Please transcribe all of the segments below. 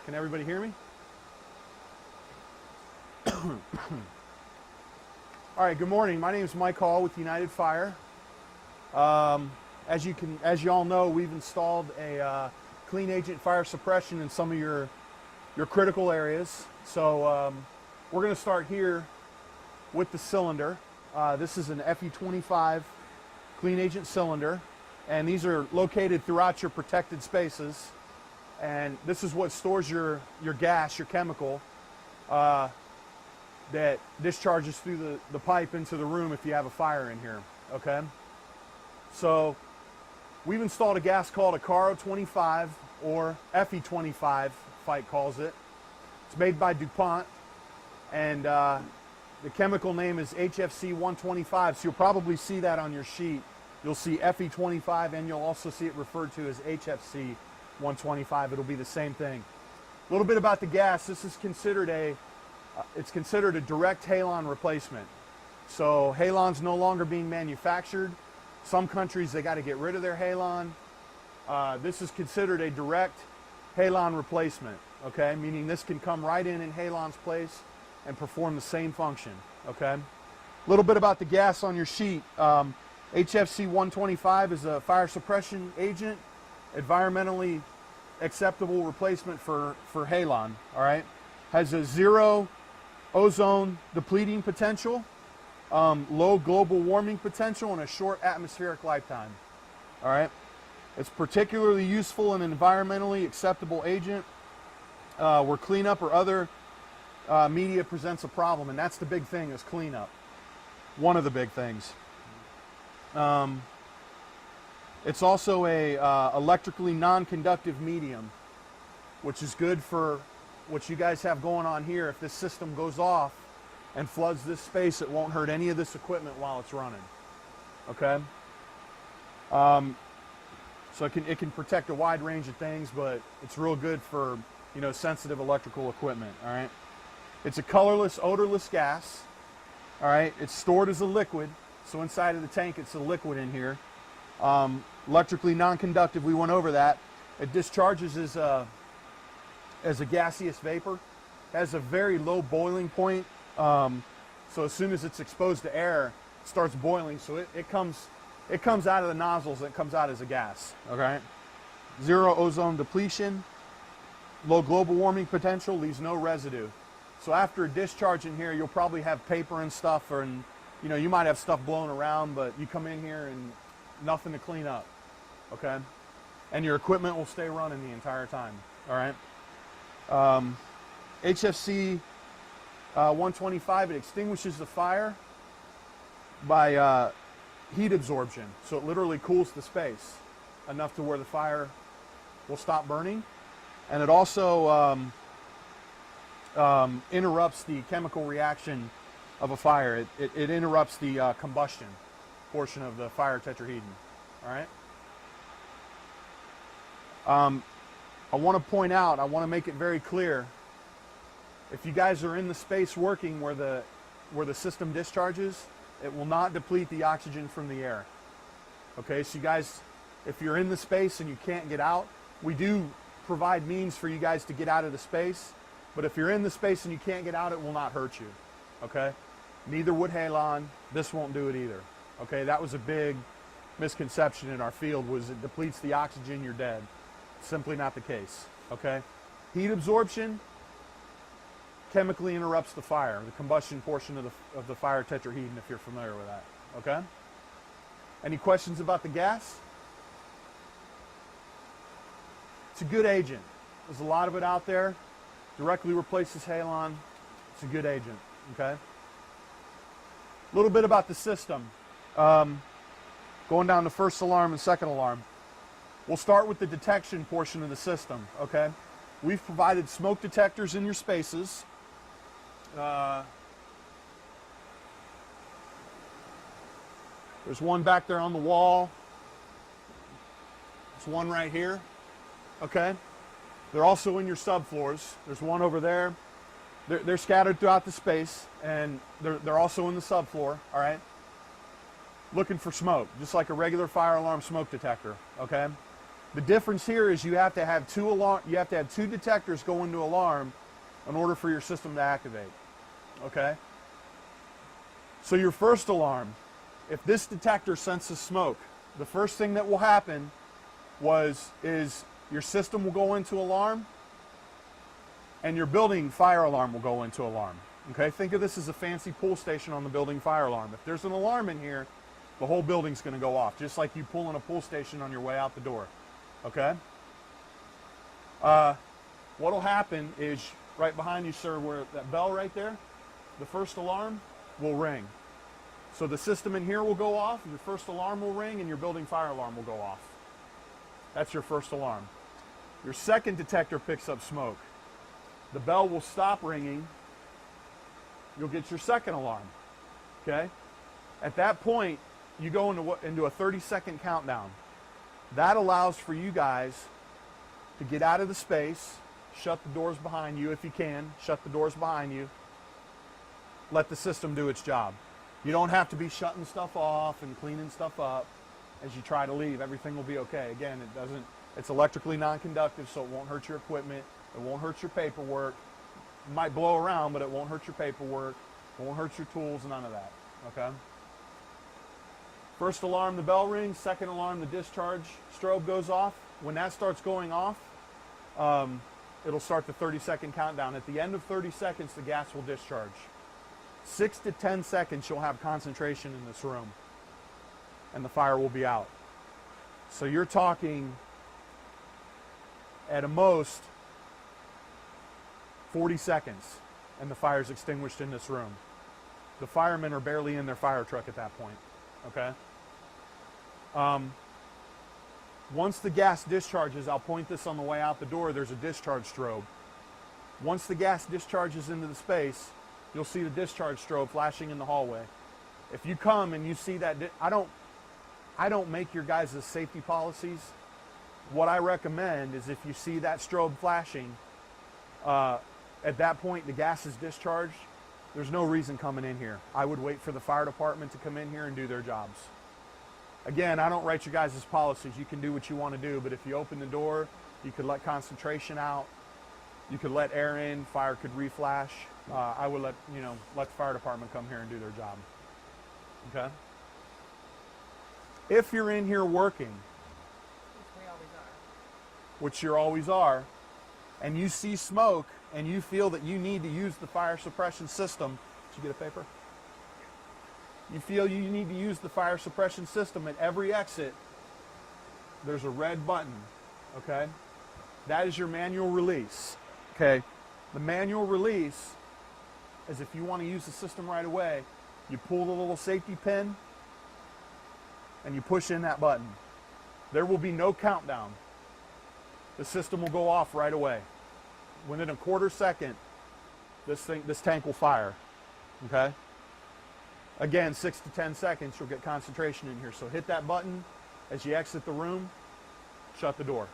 Can everybody hear me? All right, good morning. My name is Mike Hall with United Fire. As you all know, we've installed a clean agent fire suppression in some of your critical areas. So we're going to start here with the cylinder. This is an FE25 clean agent cylinder, and these are located throughout your protected spaces. And this is what stores your gas, your chemical, that discharges through the pipe into the room if you have a fire in here, okay? So we've installed a gas called a Caro 25, or FE25, Fight calls it. It's made by DuPont, and the chemical name is HFC 125, so you'll probably see that on your sheet. You'll see FE25, and you'll also see it referred to as HFC 125. It'll be the same thing. A little bit about the gas. This is considered a direct halon replacement. So halon's no longer being manufactured. Some countries, they got to get rid of their halon. This is considered a direct halon replacement, okay? Meaning this can come right in halon's place and perform the same function, okay? A little bit about the gas on your sheet. HFC 125 is a fire suppression agent, environmentally acceptable replacement for halon, all right? Has a zero ozone depleting potential, low global warming potential, and a short atmospheric lifetime, all right? It's particularly useful and environmentally acceptable agent where cleanup or other media presents a problem, and that's the big thing, is cleanup. One of the big things. It's also a electrically non-conductive medium, which is good for what you guys have going on here. If this system goes off and floods this space, it won't hurt any of this equipment while it's running, okay? So it can protect a wide range of things, but it's real good for, you know, sensitive electrical equipment, all right? It's a colorless, odorless gas, all right? It's stored as a liquid, so inside of the tank it's a liquid in here. Electrically non-conductive, we went over that. It discharges as a gaseous vapor, has a very low boiling point, so as soon as it's exposed to air, it starts boiling, so it comes out of the nozzles and it comes out as a gas, okay? Zero ozone depletion, low global warming potential, leaves no residue. So after a discharge in here, you'll probably have paper and stuff, and you know, you might have stuff blowing around, but you come in here and nothing to clean up, okay? And your equipment will stay running the entire time, all right? HFC 125, it extinguishes the fire by heat absorption. So it literally cools the space enough to where the fire will stop burning. And it also interrupts the chemical reaction of a fire. It interrupts the combustion portion of the fire tetrahedron, all right? I want to point out, I want to make it very clear, if you guys are in the space working where the system discharges, it will not deplete the oxygen from the air. Okay, so you guys, if you're in the space and you can't get out, we do provide means for you guys to get out of the space, but if you're in the space and you can't get out, it will not hurt you, okay? Neither would halon, this won't do it either, okay? That was a big misconception in our field, was it depletes the oxygen, you're dead. Simply not the case, okay? Heat absorption chemically interrupts the fire, the combustion portion of the fire tetrahedron, if you're familiar with that, okay? Any questions about the gas? It's a good agent. There's a lot of it out there. Directly replaces halon. It's a good agent, okay? A little bit about the system. Going down to first alarm and second alarm. We'll start with the detection portion of the system, okay? We've provided smoke detectors in your spaces. There's one back there on the wall. There's one right here, okay? They're also in your subfloors. There's one over there. They're scattered throughout the space, and they're also in the subfloor, all right? Looking for smoke, just like a regular fire alarm smoke detector, okay? The difference here is you have to have two detectors go into alarm in order for your system to activate. Okay? So your first alarm, if this detector senses smoke, the first thing that will happen is your system will go into alarm and your building fire alarm will go into alarm. Okay? Think of this as a fancy pull station on the building fire alarm. If there's an alarm in here, the whole building's going to go off, just like you pulling a pull station on your way out the door. Okay? What'll happen is right behind you, sir, where that bell right there, the first alarm will ring. So the system in here will go off, your first alarm will ring, and your building fire alarm will go off. That's your first alarm. Your second detector picks up smoke. The bell will stop ringing. You'll get your second alarm. Okay? At that point, you go into a 30-second countdown. That allows for you guys to get out of the space, shut the doors behind you if you can, shut the doors behind you, let the system do its job. You don't have to be shutting stuff off and cleaning stuff up as you try to leave. Everything will be okay. Again, it's electrically non-conductive, so it won't hurt your equipment, it won't hurt your paperwork. It might blow around, but it won't hurt your paperwork, it won't hurt your tools, none of that. Okay? First alarm, the bell rings. Second alarm, the discharge strobe goes off. When that starts going off, it'll start the 30-second countdown. At the end of 30 seconds, the gas will discharge. 6 to 10 seconds, you'll have concentration in this room, and the fire will be out. So you're talking at a most 40 seconds, and the fire's extinguished in this room. The firemen are barely in their fire truck at that point. Okay? Once the gas discharges, I'll point this on the way out the door, there's a discharge strobe. Once the gas discharges into the space, you'll see the discharge strobe flashing in the hallway. If you come and you see that, I don't make your guys' safety policies. What I recommend is if you see that strobe flashing, at that point the gas is discharged, there's no reason coming in here. I would wait for the fire department to come in here and do their jobs. Again, I don't write your guys' policies. You can do what you want to do, but if you open the door, you could let concentration out. You could let air in. Fire could reflash. I would let the fire department come here and do their job. Okay? If you're in here working, which we always are, which you always are, and you see smoke and you feel that you need to use the fire suppression system, did you get a paper? You feel you need to use the fire suppression system at every exit, there's a red button, okay? That is your manual release, okay? The manual release is if you want to use the system right away, you pull the little safety pin and you push in that button. There will be no countdown. The system will go off right away. Within a quarter second, this tank will fire, okay? Again, 6 to 10 seconds, you'll get concentration in here. So hit that button as you exit the room, shut the door,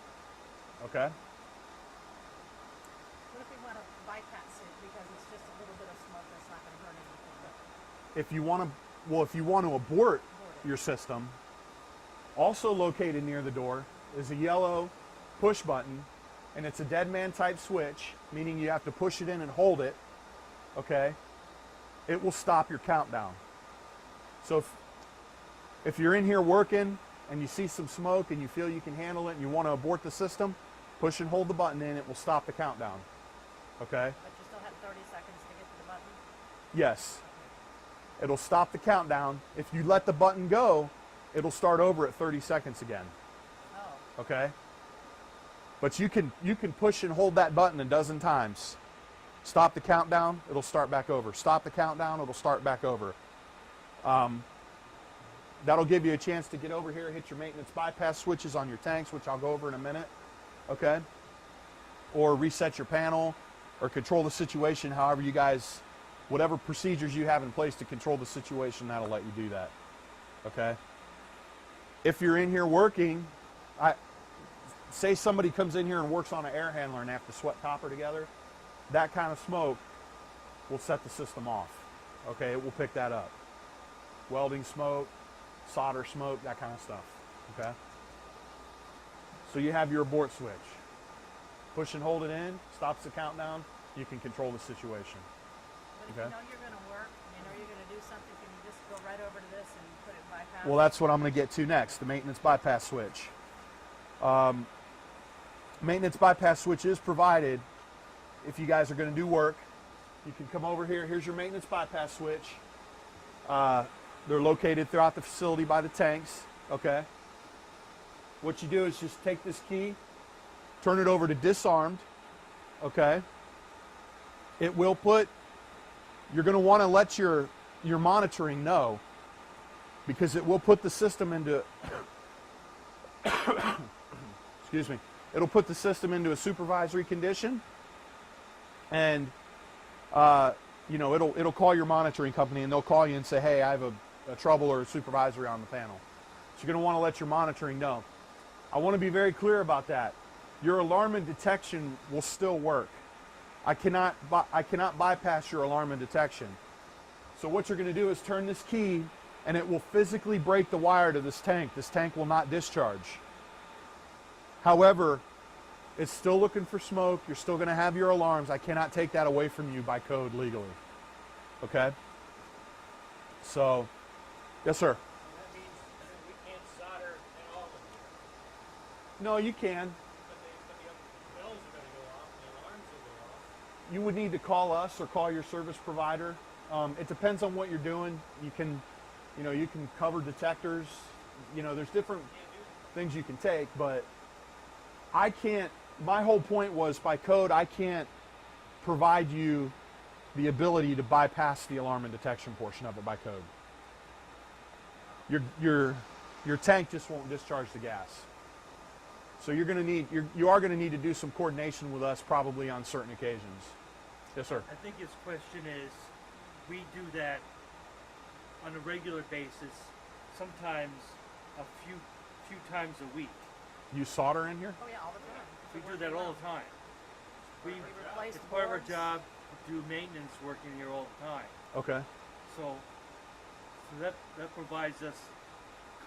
okay? What if we want to bypass it because it's just a little bit of smoke that's not going to hurt anything? If you want to abort your system, also located near the door is a yellow push button, and it's a dead man type switch, meaning you have to push it in and hold it, okay? It will stop your countdown. So if you're in here working and you see some smoke and you feel you can handle it and you want to abort the system, push and hold the button in, it will stop the countdown, okay? But you still have 30 seconds to get to the button? Yes. It'll stop the countdown. If you let the button go, it'll start over at 30 seconds again. Oh. Okay? But you can push and hold that button a dozen times. Stop the countdown, it'll start back over. Stop the countdown, it'll start back over. That'll give you a chance to get over here, hit your maintenance bypass switches on your tanks, which I'll go over in a minute. Okay? Or reset your panel, or control the situation however you guys, whatever procedures you have in place to control the situation, that'll let you do that. Okay? If you're in here working, say somebody comes in here and works on an air handler and they have to sweat copper together, that kind of smoke will set the system off. Okay, it will pick that up. Welding smoke, solder smoke, that kind of stuff. Okay? So you have your abort switch. Push and hold it in, stops the countdown. You can control the situation. But if Okay. you know you're going to work, you know you're going to do something, can you just go right over to this and put it in bypass? Well, that's what I'm going to get to next, the maintenance bypass switch. Maintenance bypass switch is provided if you guys are going to do work. You can come over here. Here's your maintenance bypass switch. They're located throughout the facility by the tanks. Okay. What you do is just take this key, turn it over to disarmed. Okay. It will put, you're going to want to let your monitoring know, because it will put the system into, excuse me, it'll put the system into a supervisory condition, and you know, it'll call your monitoring company, and they'll call you and say, hey, I have a trouble or a supervisory on the panel. So you're going to want to let your monitoring know. I want to be very clear about that. Your alarm and detection will still work. I cannot bypass your alarm and detection. So what you're going to do is turn this key, and it will physically break the wire to this tank. This tank will not discharge. However, it's still looking for smoke. You're still going to have your alarms. I cannot take that away from you by code legally. Okay? So, yes, sir. That means that we can't solder at all. No, you can. But the bells are going to go off, and the alarms will go off. You would need to call us or call your service provider. It depends on what you're doing. You can cover detectors. You know, there's different things you can take, but I can't. My whole point was, by code, I can't provide you the ability to bypass the alarm and detection portion of it by code. Your tank just won't discharge the gas. So you are going to need to do some coordination with us probably on certain occasions. Yes, sir. I think his question is, we do that on a regular basis, sometimes a few times a week. You solder in here? Oh yeah, all the time. We It's a do that working all room. the time. replace It's part of our boards. job to do maintenance work in here all the time. Okay. So that provides us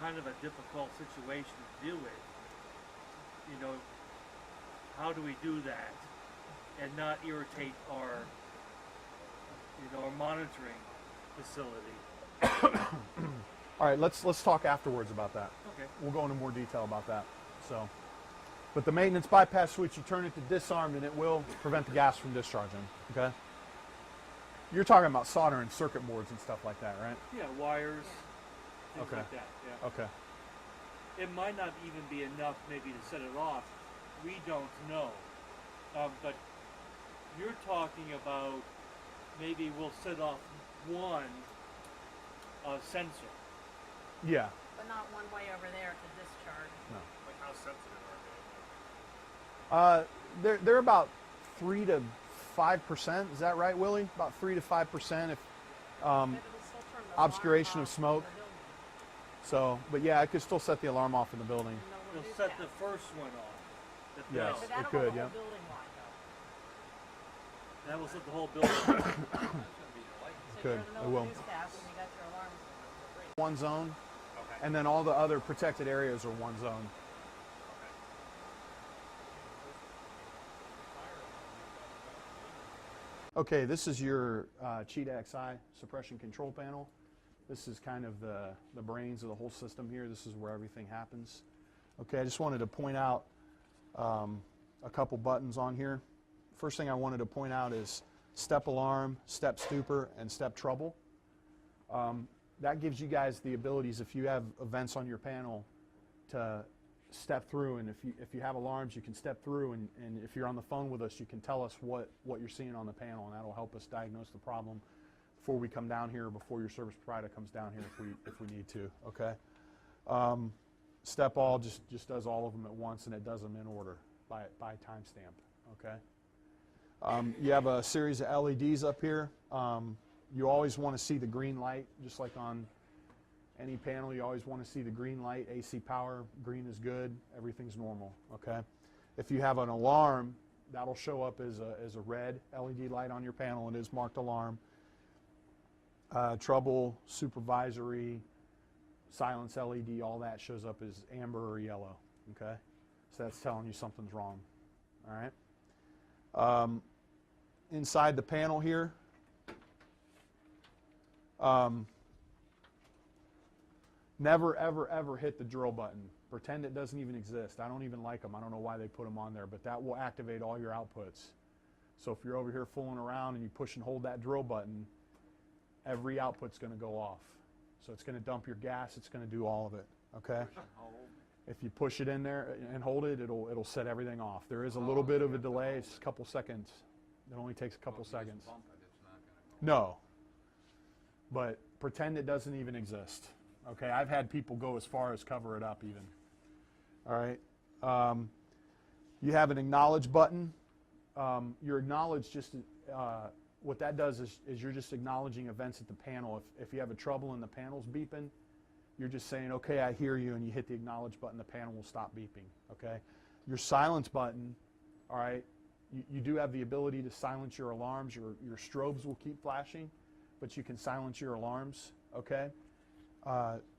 kind of a difficult situation to deal with. You know, how do we do that and not irritate our monitoring facility? All right, let's talk afterwards about that. Okay. We'll go into more detail about that. So, but the maintenance bypass switch, you turn it to disarmed, and it will prevent the gas from discharging. Okay. You're talking about soldering circuit boards and stuff like that, right? Yeah, wires, things Okay. like that. Yeah. Okay. It might not even be enough maybe to set it off. We don't know. But you're talking about maybe we'll set off one sensor. Yeah. But not one way over there to discharge. No. Like how sensitive are they? They're about 3 to 5%. Is that right, Willie? About 3 to 5%. If But it'll still turn the obscuration alarm of off smoke. in the building. so, but yeah, it could still set the alarm off in the building. And they'll We'll reduce set that. the first one off. The Yes. bell. But it that'll could, go the yeah. whole building wide though. That will set the whole building. So Could. you're in the It middle will. of a newscast and you got your alarms. One zone, Okay. and then all the other protected areas are one zone. Okay, this is your Cheetah XI suppression control panel. This is kind of the brains of the whole system here. This is where everything happens. Okay, I just wanted to point out a couple buttons on here. First thing I wanted to point out is step alarm, step stupor, and step trouble. That gives you guys the abilities, if you have events on your panel, to step through, and if you have alarms, you can step through, and if you're on the phone with us, you can tell us what you're seeing on the panel, and that'll help us diagnose the problem before we come down here, before your service provider comes down here if we need to. Okay. Step all just does all of them at once, and it does them in order by timestamp. Okay. You have a series of LEDs up here. You always want to see the green light, just like on any panel. You always want to see the green light. AC power, green is good. Everything's normal. Okay. If you have an alarm, that'll show up as a red LED light on your panel. It is marked alarm. Trouble, supervisory, silence LED, all that shows up as amber or yellow. Okay. So that's telling you something's wrong. All right. Inside the panel here, never, ever, ever hit the drill button. Pretend it doesn't even exist. I don't even like them. I don't know why they put them on there, but that will activate all your outputs. So if you're over here fooling around and you push and hold that drill button, every output's going to go off. So it's going to dump your gas. It's going to do all of it. Okay. If you push it in there and hold it, it'll set everything off. There is a little bit of a delay. It's a couple seconds. It only takes a couple seconds. No. But pretend it doesn't even exist. Okay. I've had people go as far as cover it up even. All right. You have an acknowledge button. Your acknowledge just what that does is you're just acknowledging events at the panel. If you have a trouble and the panel's beeping, you're just saying, okay, I hear you, and you hit the acknowledge button, the panel will stop beeping, okay? Your silence button, all right, you do have the ability to silence your alarms. Your strobes will keep flashing, but you can silence your alarms, okay?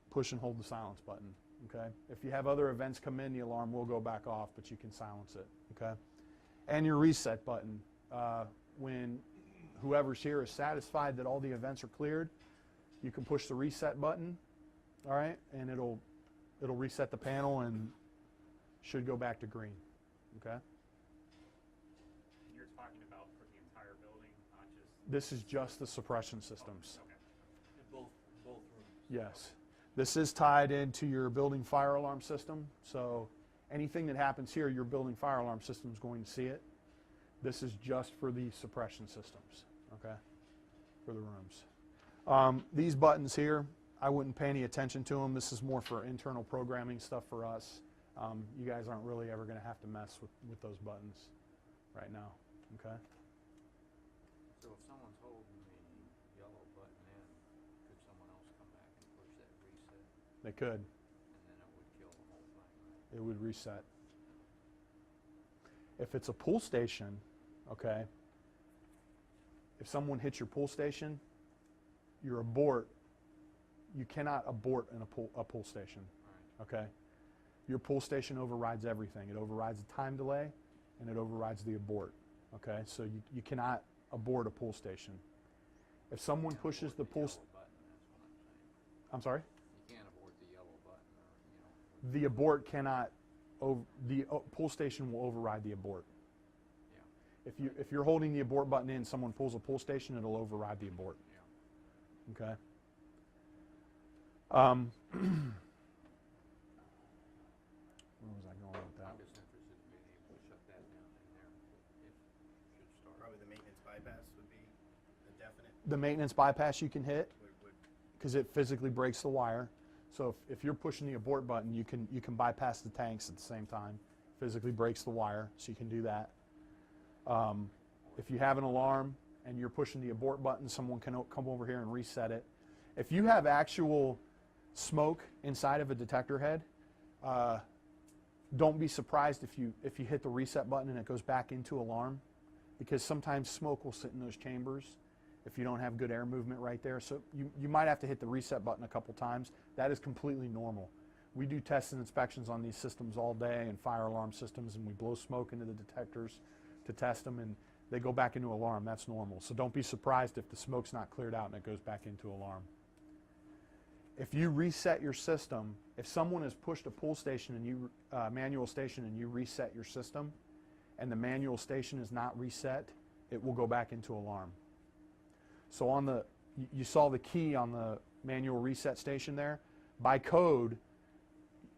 Push and hold the silence button, okay? If you have other events come in, the alarm will go back off, but you can silence it, okay? And your reset button, when whoever's here is satisfied that all the events are cleared, you can push the reset button, all right, and it'll reset the panel and should go back to green, okay? And you're talking about for the entire building, not just... This is just the suppression systems. Okay. In both rooms. Yes. This is tied into your building fire alarm system, so anything that happens here, your building fire alarm system is going to see it. This is just for the suppression systems, okay, for the rooms. These buttons here, I wouldn't pay any attention to them. This is more for internal programming stuff for us. You guys aren't really ever going to have to mess with those buttons right now, okay? So if someone's holding the yellow button in, could someone else come back and push that reset, They could. and then it would kill the whole thing, right? It would reset. If it's a pull station, okay, if someone hits your pull station, your abort, you cannot abort in a pull station, Right. okay? Your pull station overrides everything. It overrides the time delay, and it overrides the abort, okay? So you cannot abort a pull station. If someone pushes the pull... Yellow button, that's what I'm saying. I'm sorry? You can't abort the yellow button, or, you know. The abort cannot... the pull station will override the abort. Yeah. If you're holding the abort button in, someone pulls a pull station, it'll override the abort. Yeah. Okay. Where was I going with that? I'm just interested in being able to shut that down in there if it should start. Probably the maintenance bypass would be a definite. The maintenance bypass you can hit Would because it physically breaks the wire. So if you're pushing the abort button, you can bypass the tanks at the same time. Physically breaks the wire, so you can do that. If you have an alarm and you're pushing the abort button, someone can come over here and reset it. If you have actual smoke inside of a detector head, don't be surprised if you hit the reset button and it goes back into alarm, because sometimes smoke will sit in those chambers if you don't have good air movement right there. So you might have to hit the reset button a couple times. That is completely normal. We do tests and inspections on these systems all day and fire alarm systems, and we blow smoke into the detectors to test them, and they go back into alarm. That's normal. So don't be surprised if the smoke's not cleared out and it goes back into alarm. If you reset your system, if someone has pushed a pull station and you manual station and you reset your system, and the manual station is not reset, it will go back into alarm. So you saw the key on the manual reset station there. By code,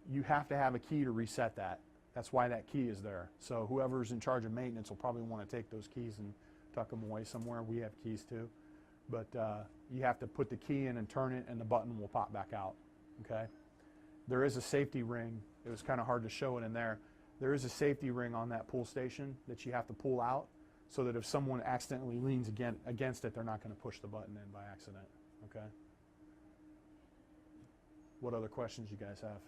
you have to have a key to reset that. That's why that key is there. So whoever's in charge of maintenance will probably want to take those keys and tuck them away somewhere. We have keys too. But you have to put the key in and turn it, and the button will pop back out, okay? There is a safety ring. It was kind of hard to show it in there. There is a safety ring on that pull station that you have to pull out, so that if someone accidentally leans against it, they're not going to push the button in by accident, okay? What other questions you guys have?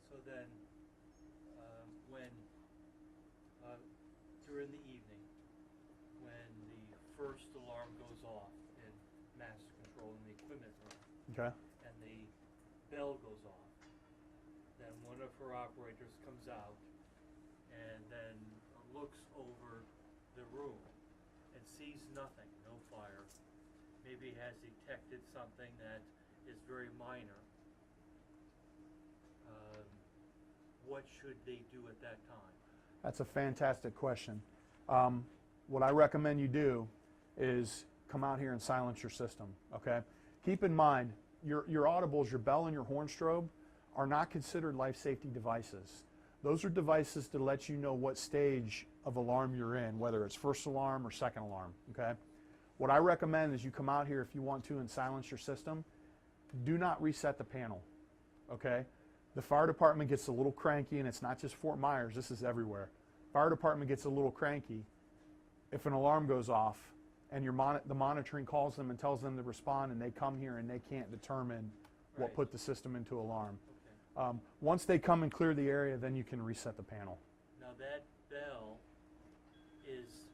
So then, when during the evening, when the first alarm goes off in master control in the equipment room, Okay. and the bell goes off, one of her operators comes out and then looks over the room and sees nothing, no fire, maybe has detected something that is very minor, what should they do at that time? That's a fantastic question. What I recommend you do is come out here and silence your system, okay? Keep in mind, your audibles, your bell and your horn strobe are not considered life safety devices. Those are devices to let you know what stage of alarm you're in, whether it's first alarm or second alarm, okay? What I recommend is you come out here if you want to and silence your system. Do not reset the panel, okay? The fire department gets a little cranky, and it's not just Fort Myers, this is everywhere. Fire department gets a little cranky if an alarm goes off and the monitoring calls them and tells them to respond, and they come here and they can't determine what Right. put the system into alarm. Okay. Once they come and clear the area, then you can reset the panel. Now that bell is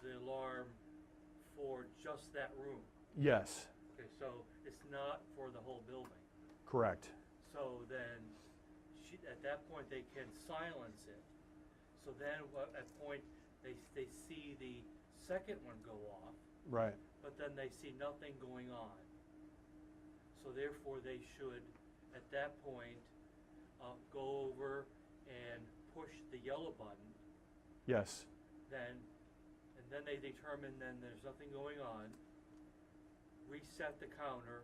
the alarm for just that room. Yes, Okay, so it's not for the whole building. correct. So then, at that point, they can silence it. So then, at that point, they see the second one go off, Right. but then they see nothing going on. So therefore, they should, at that point, go over and push the yellow button. Yes. And then they determine then there's nothing going on. Reset the counter,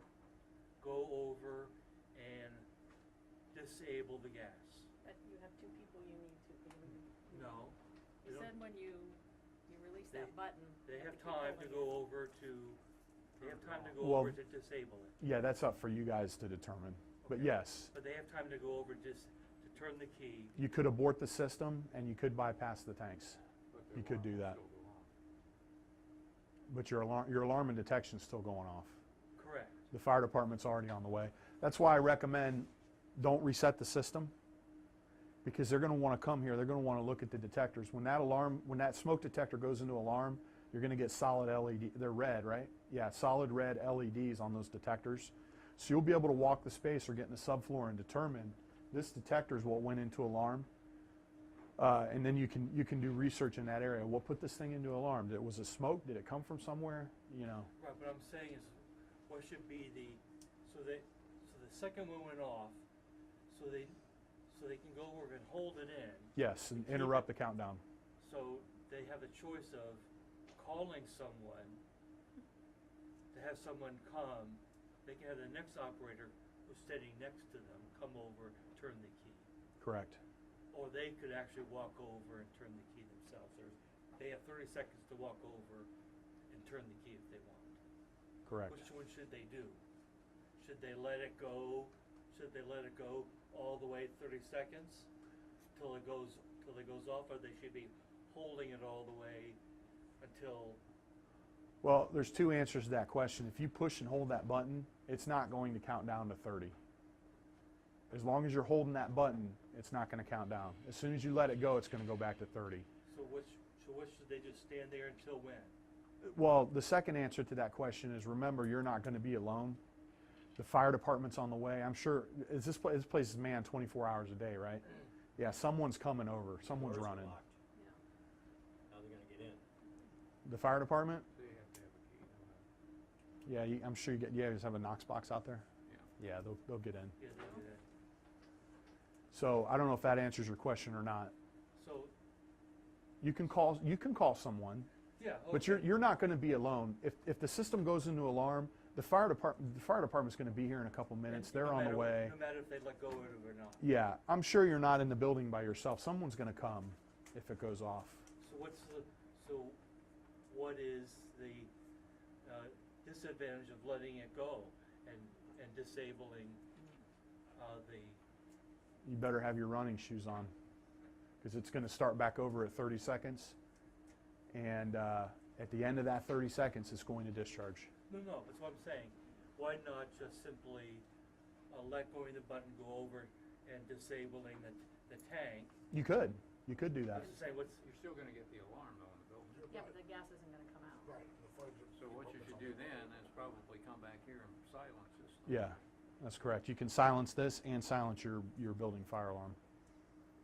go over and disable the gas. But you have two people you need to. No. You they said don't- when you release They- that button. They you have to keep time to holding go it. over to, they have time to go Well- over to disable it. Yeah, that's up for you guys to determine. But Okay. yes, But they have time to go over just to turn the key. you could abort the system and you could bypass the tanks. But the You could alarm do will that. still go on. But your alarm and detection's still going off. Correct. The fire department's already on the way. That's why I recommend don't reset the system, because they're going to want to come here. They're going to want to look at the detectors. When that smoke detector goes into alarm, you're going to get solid LED. They're red, right? Yeah, solid red LEDs on those detectors. So you'll be able to walk the space or get in the subfloor and determine this detector is what went into alarm. And then you can do research in that area. What put this thing into alarm? Was it smoke? Did it come from somewhere? You know. Right, what I'm saying is, what should be so the second one went off, so they can go over and hold it in. Yes, and Keep interrupt it. the countdown. So they have a choice of calling someone to have someone come. They can have the next operator who's standing next to them come over, turn the key. Correct. Or they could actually walk over and turn the key themselves. They have 30 seconds to walk over and turn the key if they want. Correct. Which one should they do? Should they let it go? Should they let it go all the way 30 seconds till it goes off, or they should be holding it all the way until? Well, there's two answers to that question. If you push and hold that button, it's not going to count down to 30. As long as you're holding that button, it's not going to count down. As soon as you let it go, it's going to go back to 30. So what should they just stand there until when? Well, the second answer to that question is, remember, you're not going to be alone. The fire department's on the way. I'm sure this place is manned 24 hours a day, right? Yeah, someone's coming over. Someone's Doors are running. locked. Yeah. How are they gonna get in? The fire department? They have to have a key, no matter. Yeah, I'm sure you just have a Knox box out there. Yeah. Yeah, they'll get in. Yeah, they do that. So I don't know if that answers your question or not. So You can call someone, yeah, but okay. you're not going to be alone. If the system goes into alarm, the fire department's going to be here in a couple minutes. They're No on the matter- way. No matter if they let go of it or not. Yeah, I'm sure you're not in the building by yourself. Someone's going to come if it goes off. So what is the disadvantage of letting it go and disabling the? You better have your running shoes on, because it's going to start back over at 30 seconds, and at the end of that 30 seconds, it's going to discharge. No, that's what I'm saying. Why not just simply let go of the button, go over and disabling the tank? You could do I that. was just saying, You're still gonna get the alarm though in the building. Yeah, but the gas isn't gonna come out. So what you should do then is probably come back here and silence this. Yeah. That's correct. You can silence this and silence your building fire alarm.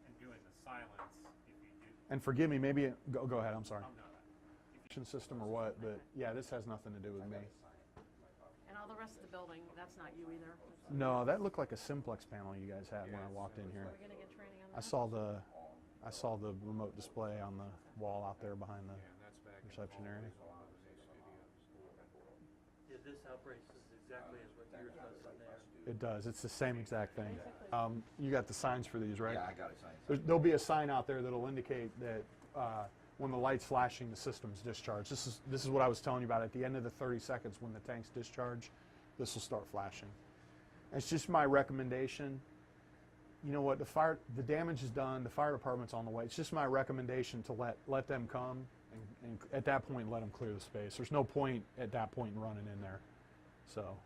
And doing the silence, if you do, And forgive me, maybe go ahead. I'm sorry. oh no, System or what? But yeah, this has nothing to do with me. And all the rest of the building, that's not you either. No, that looked like a simplex panel you guys had when I walked in here. We're gonna get training on I that. saw the remote display on the wall out there behind the Yeah, and that's back in the reception area. hallways of one of the studios. Yeah, this operates exactly as what yours does in there. It does. It's the same exact thing. You got the signs for these, right? Yeah, I got it signed. There'll be a sign out there that'll indicate that when the light's flashing, the system's discharged. This is what I was telling you about. At the end of the 30 seconds, when the tank's discharged, this will start flashing. It's just my recommendation. You know what? The damage is done. The fire department's on the way. It's just my recommendation to let them come, and at that point, let them clear the space. There's no point at that point in running in there. So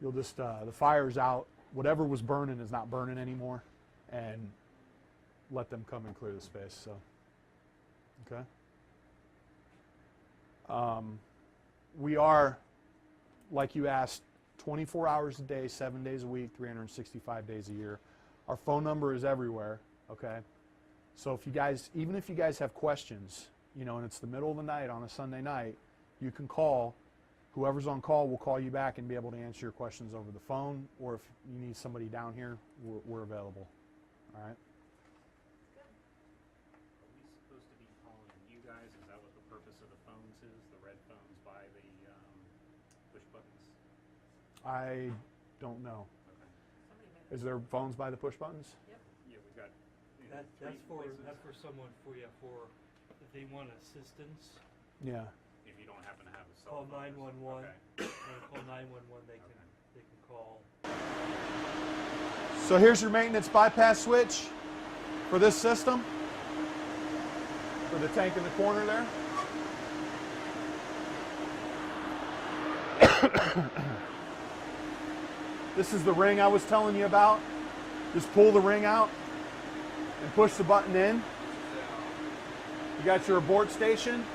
you'll just the fire's out. Whatever was burning is not burning anymore, and let them come and clear the space. So, okay. We are, like you asked, 24 hours a day, 7 days a week, 365 days a year. Our phone number is everywhere, okay? So if you guys, even if you guys have questions, you know, and it's the middle of the night on a Sunday night, you can call. Whoever's on call will call you back and be able to answer your questions over the phone, or if you need somebody down here, we're available, all right? are we supposed to be calling you guys? Is that what the purpose of the phones is? The red phones by the push buttons? I don't know. Okay. Somebody made Is there phones by the push buttons? Yeah, we've got, you know, That's for places. that's for someone for if they want assistance. Yeah. If you don't happen to have a cell Call phone. 911. Okay. Call 911. They can call. So here's your maintenance bypass switch for this system, for the tank in the corner there. This is the ring I was telling you about. Just pull the ring out and push the button in. You got your abort station,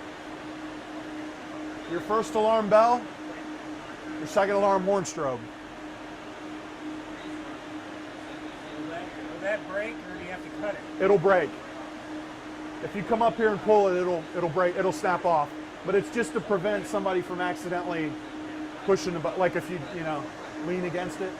your first alarm bell, your second alarm horn strobe. Will that break, or do you have to cut it? It'll break. If you come up here and pull it, it'll break. It'll snap off. But it's just to prevent somebody from accidentally pushing the button. Like if you lean against it.